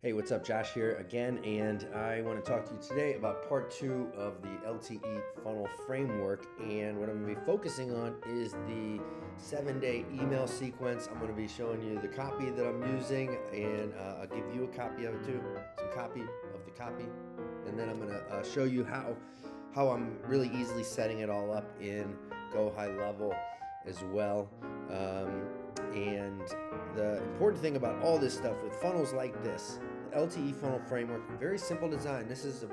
Hey, what's up? Josh here again, and I want to talk to you today about part 2 of the LTE funnel framework. And what I'm going to be focusing on is the 7-day email sequence. I'm going to be showing you the copy that I'm using, and I'll give you a copy of it too, some copy of the copy, and then I'm going to show you how I'm really easily setting it all up in Go High Level as well. And the important thing about all this stuff with funnels like this, the LTE funnel framework, very simple design. This is a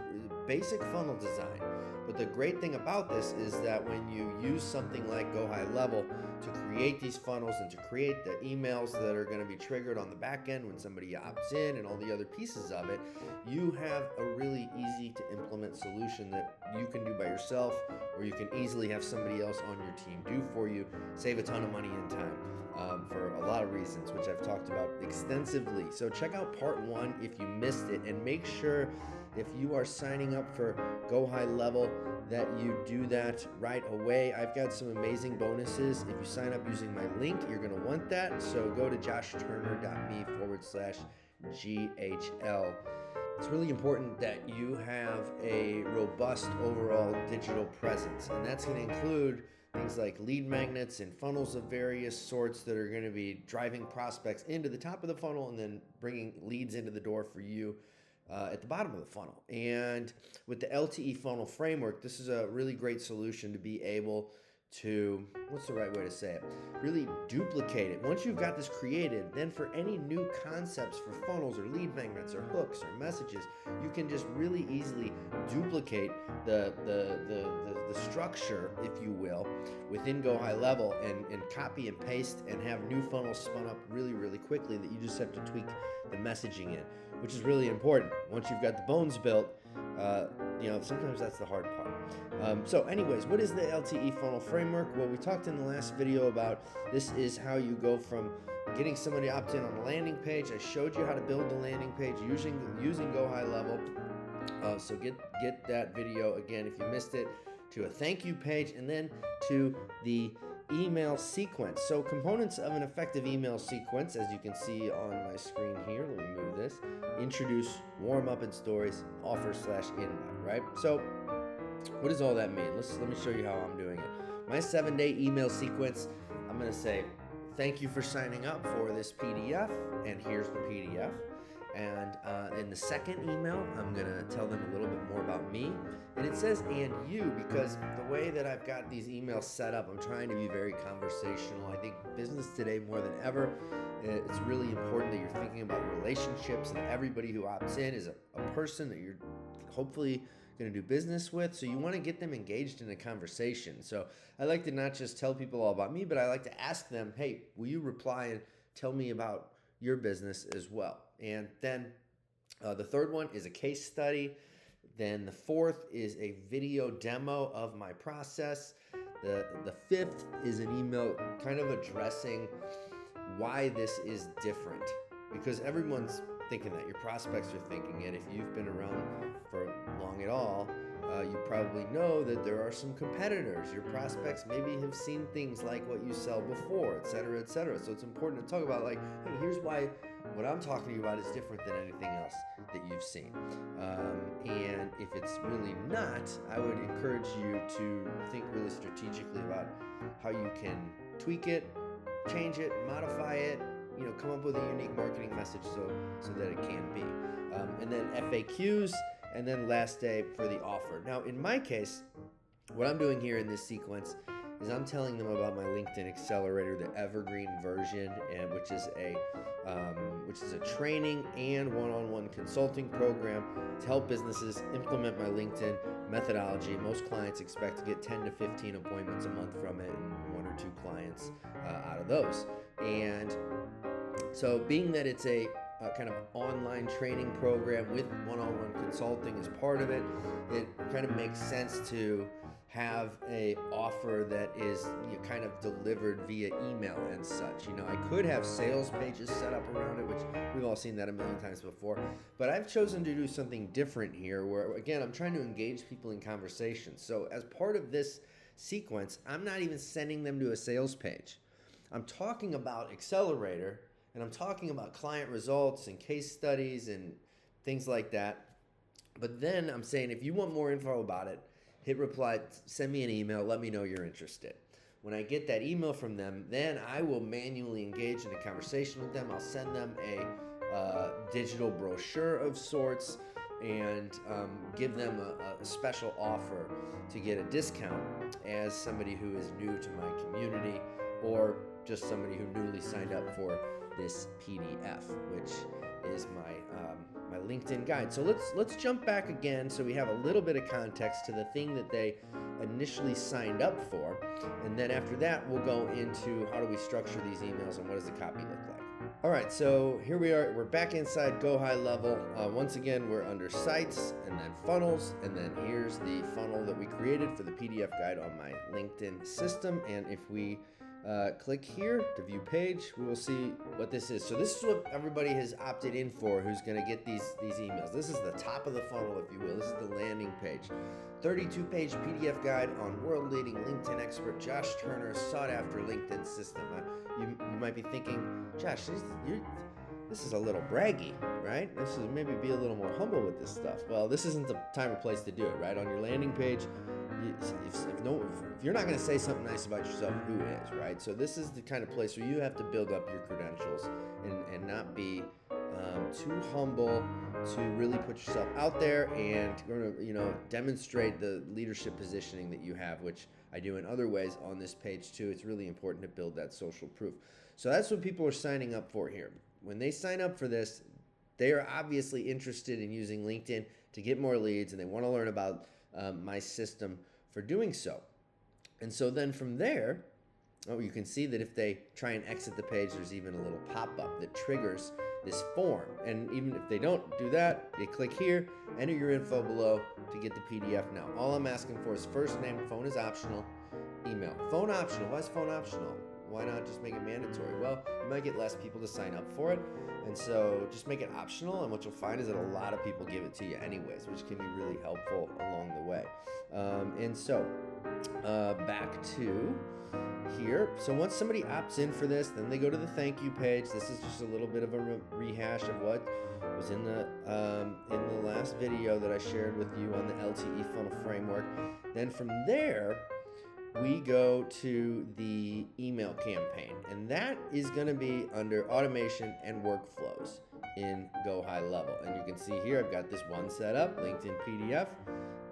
basic funnel design. But the great thing about this is that when you use something like Go High Level to create these funnels and to create the emails that are going to be triggered on the back end when somebody opts in and all the other pieces of it, you have a really easy to implement solution that you can do by yourself, or you can easily have somebody else on your team do for you, save a ton of money and time. For a lot of reasons, which I've talked about extensively. So check out part 1 if you missed it, and make sure if you are signing up for Go High Level that you do that right away. I've got some amazing bonuses. If you sign up using my link, you're going to want that. So go to joshturner.me/GHL. It's really important that you have a robust overall digital presence, and that's going to include things like lead magnets and funnels of various sorts that are going to be driving prospects into the top of the funnel and then bringing leads into the door for you at the bottom of the funnel. And with the LTE funnel framework, this is a really great solution to be able to, what's the right way to say it, really duplicate it. Once you've got this created, then for any new concepts for funnels or lead magnets or hooks or messages, you can just really easily duplicate the structure, if you will, within Go High Level and copy and paste and have new funnels spun up really, really quickly that you just have to tweak the messaging in, which is really important. Once you've got the bones built, sometimes that's the hard part. So anyways, what is the LTE funnel framework? Well, we talked in the last video about this is how you go from getting somebody opt in on a landing page. I showed you how to build the landing page using Go High Level. So get that video again if you missed it, to a thank you page, and then to the email sequence. So components of an effective email sequence, as you can see on my screen here, let me move this: introduce, warm up, and stories, offer/invite, right? So what does all that mean? Let me show you how I'm doing it. My 7-day email sequence, I'm going to say thank you for signing up for this PDF, and here's the PDF. And in the second email, I'm going to tell them a little bit more about me. And it says "and you" because the way that I've got these emails set up, I'm trying to be very conversational. I think business today more than ever, it's really important that you're thinking about relationships, and everybody who opts in is a person that you're hopefully going to do business with. So you want to get them engaged in a conversation. So I like to not just tell people all about me, but I like to ask them, hey, will you reply and tell me about your business as well? And then the third one is a case study. Then the fourth is a video demo of my process. The fifth is an email kind of addressing why this is different, because everyone's thinking that. Your prospects are thinking it. If you've been around for long at all, you probably know that there are some competitors. Your prospects maybe have seen things like what you sell before, et cetera, et cetera. So it's important to talk about, like, hey, here's why what I'm talking to you about is different than anything else that you've seen. And if it's really not, I would encourage you to think really strategically about how you can tweak it, change it, modify it, come up with a unique marketing message so that it can be. And then FAQs, and then last day for the offer. Now, in my case, what I'm doing here in this sequence is I'm telling them about my LinkedIn Accelerator, the evergreen version, and which is a training and one-on-one consulting program to help businesses implement my LinkedIn methodology. Most clients expect to get 10 to 15 appointments a month from it, and 1 or 2 clients out of those. And so being that it's a kind of online training program with one-on-one consulting as part of it, it kind of makes sense to have a offer that is kind of delivered via email and such. I could have sales pages set up around it, which we've all seen that a million times before, but I've chosen to do something different here where, again, I'm trying to engage people in conversations. So as part of this sequence, I'm not even sending them to a sales page. I'm talking about Accelerator And I'm talking about client results and case studies and things like that. But then I'm saying, if you want more info about it, hit reply, send me an email, let me know you're interested. When I get that email from them, then I will manually engage in a conversation with them. I'll send them a digital brochure of sorts and give them a special offer to get a discount as somebody who is new to my community, or just somebody who newly signed up for this PDF, which is my LinkedIn guide. So let's jump back again so we have a little bit of context to the thing that they initially signed up for, and then after that we'll go into how do we structure these emails and what does the copy look like. All right, so here we are. We're back inside Go High Level. Once again, we're under Sites and then Funnels, and then here's the funnel that we created for the PDF guide on my LinkedIn system. And if we click here to view page, we will see what this is. So this is what everybody has opted in for who's going to get these emails. This is the top of the funnel, if you will. This is the landing page. 32-page PDF guide on world-leading LinkedIn expert Josh Turner's sought-after LinkedIn system. You might be thinking, Josh, this is a little braggy, right? This is maybe be a little more humble with this stuff. Well, this isn't the time or place to do it, right? On your landing page, if you're not going to say something nice about yourself, who is, right? So this is the kind of place where you have to build up your credentials and not be too humble to really put yourself out there and demonstrate the leadership positioning that you have, which I do in other ways on this page too. It's really important to build that social proof. So that's what people are signing up for here. When they sign up for this, they are obviously interested in using LinkedIn to get more leads, and they want to learn about my system for doing so. And so then from there, you can see that if they try and exit the page, there's even a little pop-up that triggers this form. And even if they don't do that, you click here, enter your info below to get the PDF now. All I'm asking for is first name, phone is optional, email. Phone optional. Why is phone optional? Why not just make it mandatory? Well, you might get less people to sign up for it, and so just make it optional, and what you'll find is that a lot of people give it to you anyways, which can be really helpful along the way. And so back to here. So once somebody opts in for this, then they go to the thank you page. This is just a little bit of a rehash of what was in the last video that I shared with you on the LTE funnel framework. Then from there, we go to the email campaign, and that is going to be under automation and workflows in Go High Level. And you can see here I've got this one set up, LinkedIn PDF,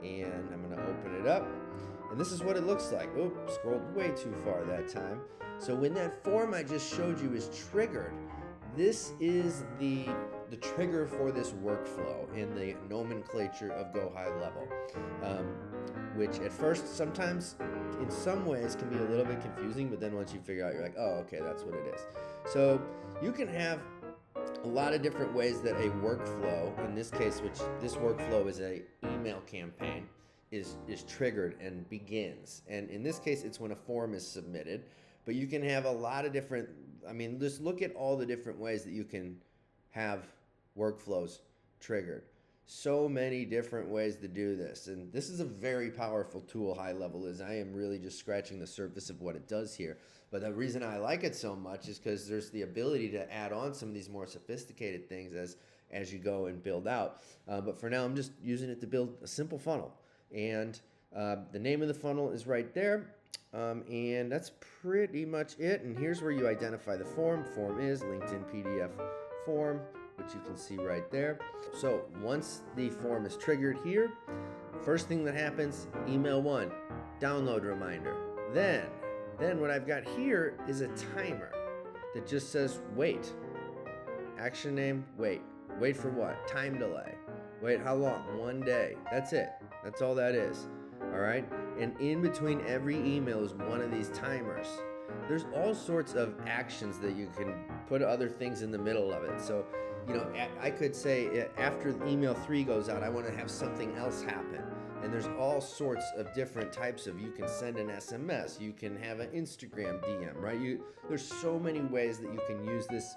and I'm going to open it up. And this is what it looks like. Oh, scrolled way too far that time. So when that form I just showed you is triggered, this is the trigger for this workflow in the nomenclature of Go High Level, which at first sometimes in some ways can be a little bit confusing, but then once you figure out, you're like, oh, okay, that's what it is. So you can have a lot of different ways that a workflow, in this case, which this workflow is a email campaign, is triggered and begins. And in this case, it's when a form is submitted, but you can have a lot of different, just look at all the different ways that you can have workflows triggered. So many different ways to do this, and this is a very powerful tool. High Level is. I am really just scratching the surface of what it does here, but the reason I like it so much is because there's the ability to add on some of these more sophisticated things as you go and build out. But for now, I'm just using it to build a simple funnel, and the name of the funnel is right there, and that's pretty much it. And here's where you identify the form. Form is LinkedIn PDF form, which you can see right there. So once the form is triggered here, first thing that happens, email 1, download reminder. Then what I've got here is a timer that just says wait. Action name, wait. Wait for what? Time delay. Wait, how long? 1 day. That's it. That's all that is. All right? And in between every email is one of these timers. There's all sorts of actions that you can put other things in the middle of it. So, I could say after email 3 goes out, I want to have something else happen. And there's all sorts of different types of, you can send an SMS, you can have an Instagram DM, right? There's so many ways that you can use this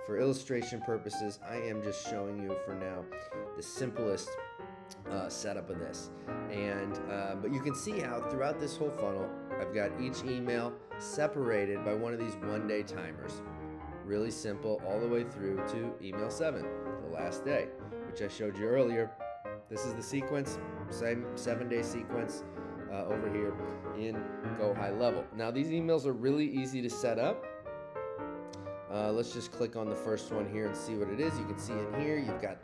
for illustration purposes. I am just showing you for now the simplest setup of this. And but you can see how throughout this whole funnel, I've got each email separated by one of these 1-day timers. really simple all the way through to email 7, the last day, which I showed you earlier. This is the sequence, same 7-day sequence over here in Go High Level. Now these emails are really easy to set up. Let's just click on the first one here and see what it is. You can see in here, you've got,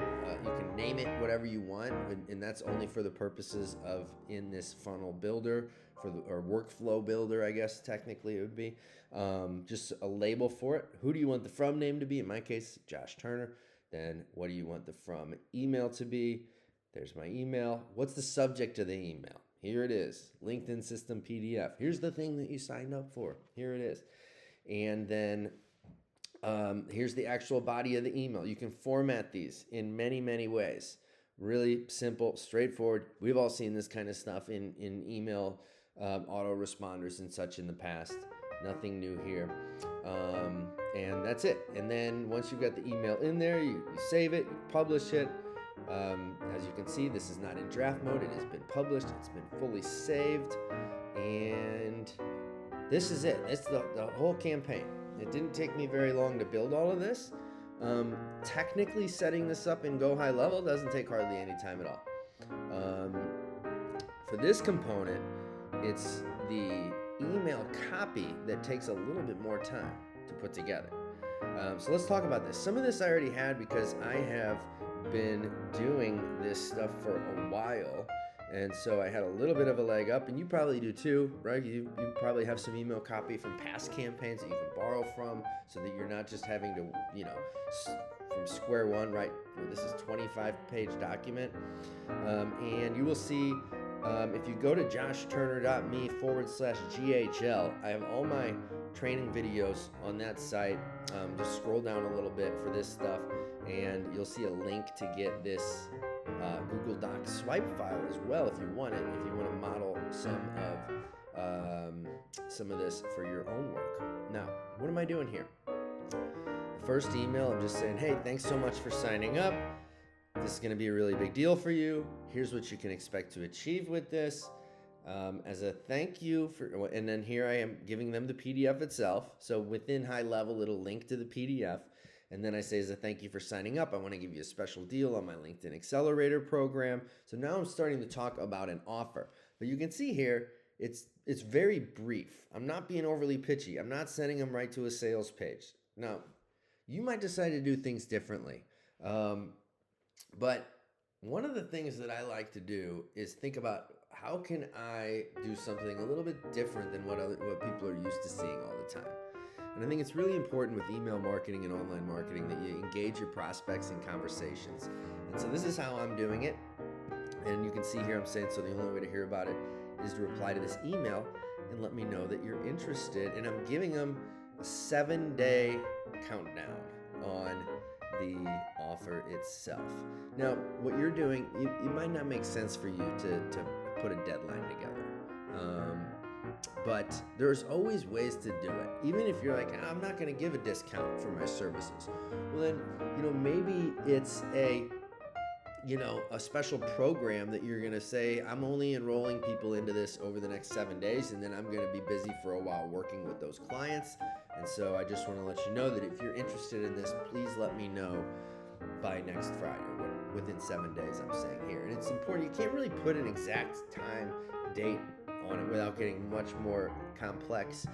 you can name it whatever you want, and that's only for the purposes of in this funnel builder, or workflow builder, I guess technically it would be. Just a label for it. Who do you want the from name to be? In my case, Josh Turner. Then what do you want the from email to be? There's my email. What's the subject of the email? Here it is, LinkedIn System PDF. Here's the thing that you signed up for. Here it is. And then here's the actual body of the email. You can format these in many, many ways. Really simple, straightforward. We've all seen this kind of stuff in email autoresponders and such in the past. Nothing new here. And that's it. And then once you've got the email in there, you save it, you publish it. As you can see, this is not in draft mode. It has been published. It's been fully saved. And this is it. It's the whole campaign. It didn't take me very long to build all of this. Technically, setting this up in Go High Level doesn't take hardly any time at all. For this component, it's the email copy that takes a little bit more time to put together. So let's talk about this. Some of this I already had because I have been doing this stuff for a while. And so I had a little bit of a leg up, and you probably do too, right? You probably have some email copy from past campaigns that you can borrow from, so that you're not just having to, from square one, right? This is a 25-page document. And you will see, if you go to joshturner.me/GHL, I have all my training videos on that site. Just scroll down a little bit for this stuff, and you'll see a link to get this Google Docs swipe file as well if you want it, if you want to model some of this for your own work. Now, what am I doing here? The first email, I'm just saying, hey, thanks so much for signing up. This is going to be a really big deal for you. Here's what you can expect to achieve with this. As a thank you for, and then here I am giving them the PDF itself. So within High Level, it'll link to the PDF. And then I say, as a thank you for signing up, I want to give you a special deal on my LinkedIn Accelerator program. So now I'm starting to talk about an offer. But you can see here, it's very brief. I'm not being overly pitchy. I'm not sending them right to a sales page. Now, you might decide to do things differently. But one of the things that I like to do is think about, how can I do something a little bit different than what people are used to seeing all the time? And I think it's really important with email marketing and online marketing that you engage your prospects in conversations. And so this is how I'm doing it. And you can see here I'm saying, so the only way to hear about it is to reply to this email and let me know that you're interested. And I'm giving them a 7-day countdown on the offer itself. Now, what you're doing, it might not make sense for you to put a deadline together. But there's always ways to do it. Even if you're like, I'm not going to give a discount for my services. Well, then, maybe it's a special program that you're going to say, I'm only enrolling people into this over the next 7 days, and then I'm going to be busy for a while working with those clients. And so I just want to let you know that if you're interested in this, please let me know by next Friday, or within 7 days, I'm saying here. And it's important. You can't really put an exact time, date on it without getting much more complex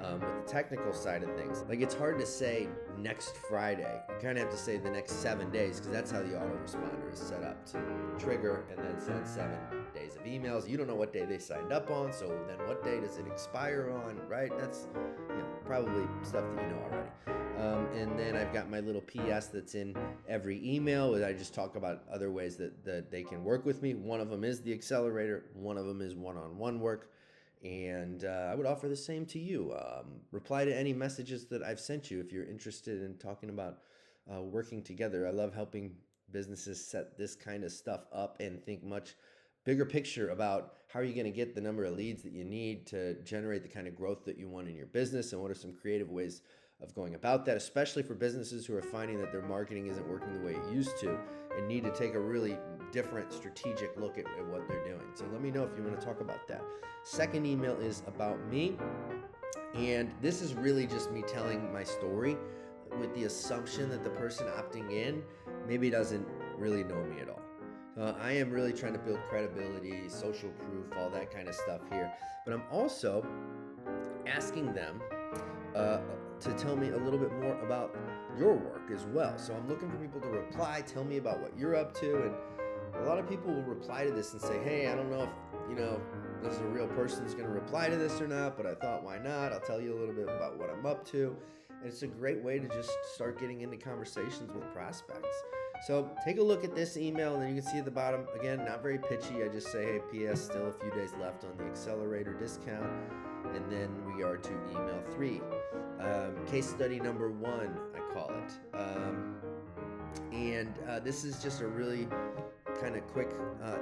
with the technical side of things. Like, it's hard to say next Friday. You kind of have to say the next 7 days, because that's how the autoresponder is set up, to trigger and then send 7 days of emails. You don't know what day they signed up on, so then what day does it expire on, right? That's probably stuff that you know already. And then I've got my little PS that's in every email, where I just talk about other ways that they can work with me. One of them is the accelerator. One of them is one-on-one work. And I would offer the same to you. Reply to any messages that I've sent you if you're interested in talking about working together. I love helping businesses set this kind of stuff up and think much bigger picture about how are you going to get the number of leads that you need to generate the kind of growth that you want in your business, and what are some creative ways of going about that, especially for businesses who are finding that their marketing isn't working the way it used to and need to take a really different strategic look at what they're doing. So let me know if you want to talk about that. Second email is about me, and this is really just me telling my story. with the assumption that the person opting in maybe doesn't really know me at all. I am really trying to build credibility, social proof, all that kind of stuff here. But I'm also asking them to tell me a little bit more about your work as well. So I'm looking for people to reply, tell me about what you're up to. And a lot of people will reply to this and say, hey, I don't know if, this is a real person that's going to reply to this or not, but I thought, why not? I'll tell you a little bit about what I'm up to. And it's a great way to just start getting into conversations with prospects. So take a look at this email, and then you can see at the bottom, again, not very pitchy. I just say, hey, P.S., still a few days left on the accelerator discount. And then we are to email 3. Case study number 1, I call it. This is just a really kind of quick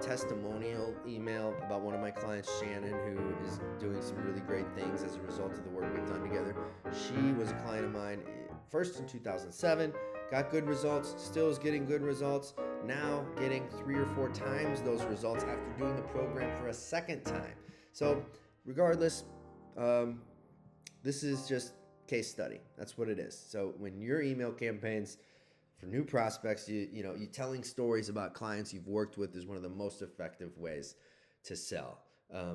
testimonial email about one of my clients, Shannon, who is doing some really great things as a result of the work we've done together. She was a client of mine first in 2007, got good results, still is getting good results, now getting 3 or 4 times those results after doing the program for a second time. So regardless, this is just case study. That's what it is. So when your email campaigns for new prospects, you telling stories about clients you've worked with is one of the most effective ways to sell.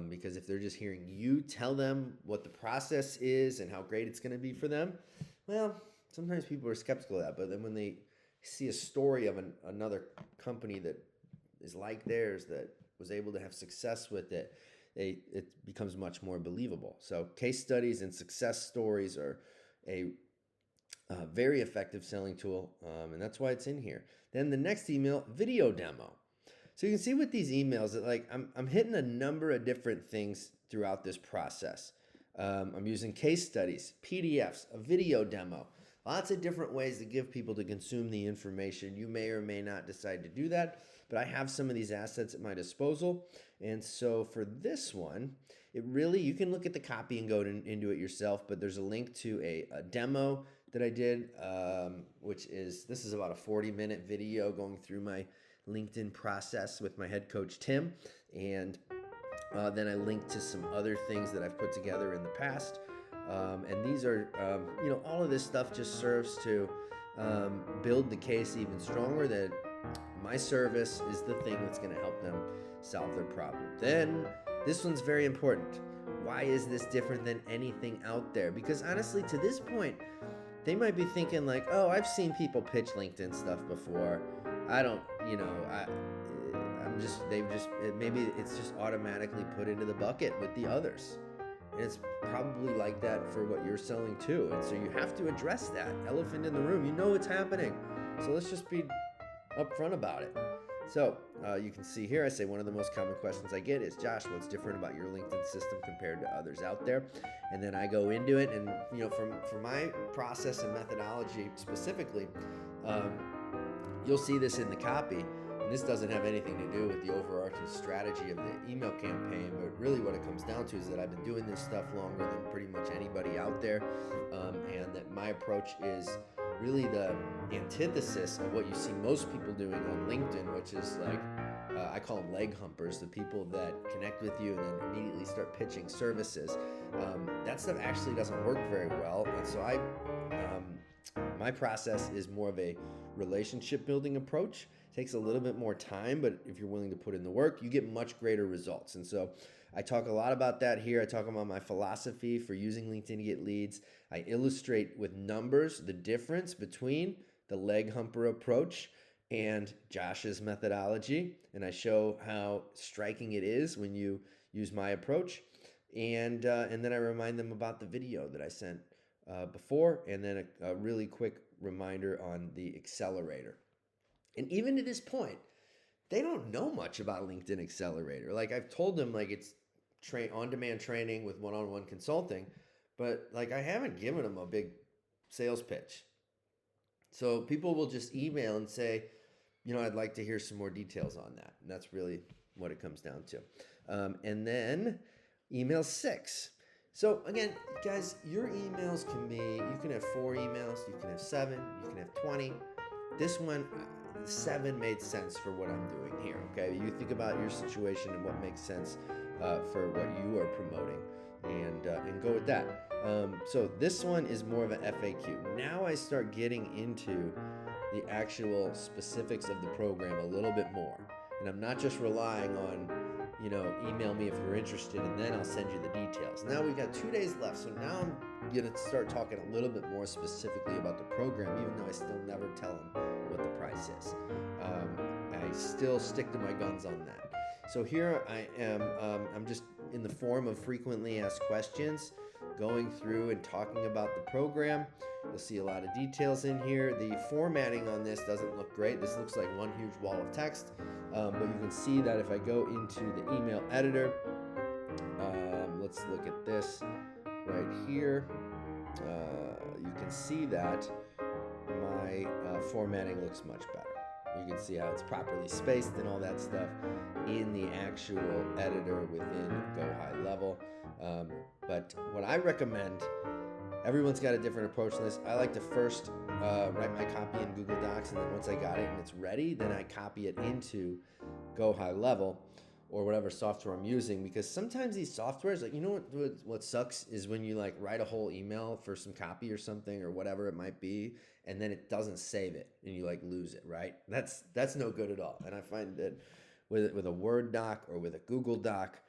Because if they're just hearing you tell them what the process is and how great it's going to be for them, well, sometimes people are skeptical of that. But then when they see a story of another company that is like theirs, that was able to have success with it, it becomes much more believable. So case studies and success stories are a very effective selling tool, and that's why it's in here. Then the next email, video demo. So you can see with these emails that I'm hitting a number of different things throughout this process. I'm using case studies, PDFs, a video demo, lots of different ways to give people to consume the information. You may or may not decide to do that, but I have some of these assets at my disposal. And so for this one, you can look at the copy and go into it yourself, but there's a link to a demo that I did, this is about a 40-minute video going through my LinkedIn process with my head coach, Tim. And then I linked to some other things that I've put together in the past. And these are, all of this stuff just serves to build the case even stronger that my service is the thing that's going to help them solve their problem. Then this one's very important. Why is this different than anything out there? Because honestly, to this point, they might be thinking like, oh, I've seen people pitch LinkedIn stuff before. Maybe it's just automatically put into the bucket with the others. And it's probably like that for what you're selling too. And so you have to address that elephant in the room. You know it's happening. So let's just be upfront about it. So you can see here, I say one of the most common questions I get is, Josh, what's different about your LinkedIn system compared to others out there? And then I go into it, and from my process and methodology specifically, you'll see this in the copy. And this doesn't have anything to do with the overarching strategy of the email campaign, but really what it comes down to is that I've been doing this stuff longer than pretty much anybody out there, and that my approach is really the antithesis of what you see most people doing on LinkedIn, which is I call them leg humpers, the people that connect with you and then immediately start pitching services. That stuff actually doesn't work very well. And so my process is more of a relationship building approach. It takes a little bit more time, but if you're willing to put in the work, you get much greater results. And so I talk a lot about that here. I talk about my philosophy for using LinkedIn to get leads. I illustrate with numbers the difference between the leg humper approach and Josh's methodology. And I show how striking it is when you use my approach. And then I remind them about the video that I sent before, and then a really quick reminder on the accelerator. And even to this point, they don't know much about LinkedIn Accelerator. I've told them it's on-demand training with one-on-one consulting, but I haven't given them a big sales pitch. So people will just email and say, I'd like to hear some more details on that. And that's really what it comes down to. And then email 6. So again, guys, your emails you can have 4 emails, you can have 7, you can have 20. This one, 7 made sense for what I'm doing here, okay? You think about your situation and what makes sense for what you are promoting, and go with that. So this one is more of an FAQ. Now I start getting into the actual specifics of the program a little bit more. And I'm not just relying on, email me if you're interested and then I'll send you the details. Now we've got 2 days left, so now I'm going to start talking a little bit more specifically about the program, even though I still never tell them what the price is. I still stick to my guns on that. So here I am, I'm just in the form of frequently asked questions, going through and talking about the program. You'll see a lot of details in here. The formatting on this doesn't look great. This looks like one huge wall of text, but you can see that if I go into the email editor, let's look at this right here. You can see that my formatting looks much better. You can see how it's properly spaced and all that stuff in the actual editor within Go High Level. But what I recommend, everyone's got a different approach to this. I like to first write my copy in Google Docs, and then once I got it and it's ready, then I copy it into Go High Level or whatever software I'm using, because sometimes these softwares, like, what sucks is when you like write a whole email for some copy or something or whatever it might be, and then it doesn't save it and you like lose it, right? That's no good at all. And I find that with a Word doc or with a Google Doc,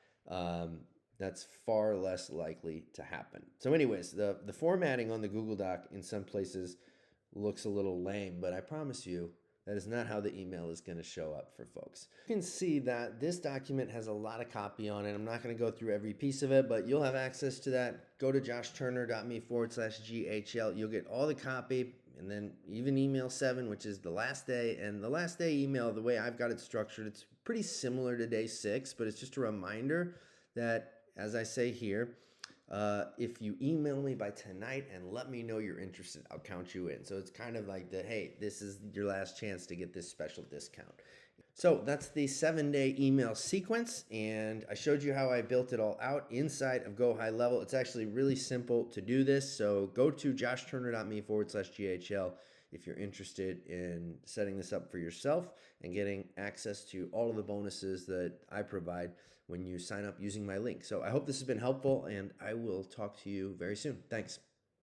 that's far less likely to happen. So anyways, the formatting on the Google Doc in some places looks a little lame, but I promise you that is not how the email is going to show up for folks. You can see that this document has a lot of copy on it. I'm not going to go through every piece of it, but you'll have access to that. Go to joshturner.me/GHL. You'll get all the copy, and then even email 7, which is the last day. And the last day email, the way I've got it structured, it's pretty similar to day 6, but it's just a reminder that, as I say here, if you email me by tonight and let me know you're interested, I'll count you in. So it's kind of like hey, this is your last chance to get this special discount. So that's the 7-day email sequence, and I showed you how I built it all out inside of Go High Level. It's actually really simple to do this, so go to joshturner.me/GHL if you're interested in setting this up for yourself and getting access to all of the bonuses that I provide when you sign up using my link. So I hope this has been helpful, and I will talk to you very soon. Thanks.